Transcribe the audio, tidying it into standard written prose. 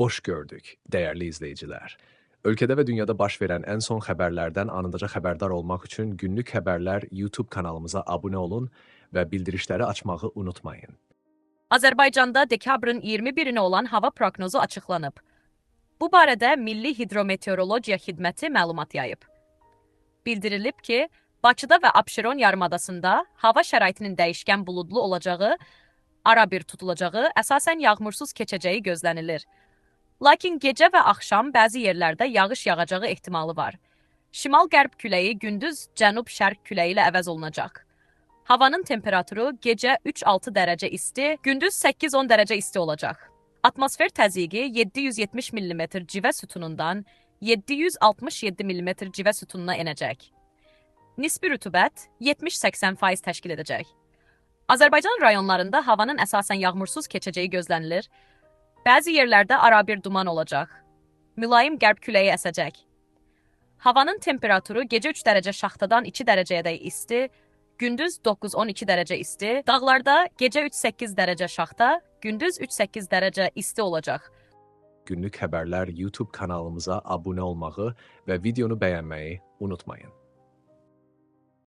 Hoş gördük, değerli izleyiciler. Ülkede ve dünyada baş verən ən son xəbərlərdən anındaca xəbərdar olmaq üçün Günlük Xəbərlər YouTube kanalımıza abunə olun və bildirişləri açmağı unutmayın. Azərbaycanda dekabrın 21-nə olan hava proqnozu açıqlanıb. Bu barədə Milli Hidrometeorologiya Xidməti məlumat yayıb. Bildirilib ki, Bakıda və Abşeron yarımadasında hava şəraitinin dəyişkən buludlu olacağı, arabir tutulacağı, əsasən yağmursuz keçəcəyi gözlənilir. Lakin gecə və axşam bəzi yerlərdə yağış yağacağı ehtimalı var. Şimal-qərb küləyi gündüz cənub-şərq küləyi ilə əvəz olunacaq. Havanın temperaturu gecə 3-6 dərəcə isti, gündüz 8-10 dərəcə isti olacaq. Atmosfer təzyiqi 770 mm civə sütunundan 767 mm civə sütununa enəcək. Nisbi rütubət 70-80% təşkil edəcək. Azərbaycan rayonlarında havanın əsasən yağmursuz keçəcəyi gözlənilir. Bəzi yerlərdə arabir duman olacaq. Mülayim qərb küləyi əsəcək. Havanın temperaturu gecə 3 dərəcə şaxtadan 2 dərəcəyədək isti, gündüz 9-12 dərəcə isti, dağlarda gecə 3-8 dərəcə şaxta, gündüz 3-8 dərəcə isti olacaq. Günlük Xəbərlər YouTube kanalımıza abunə olmağı və videonu bəyənməyi unutmayın.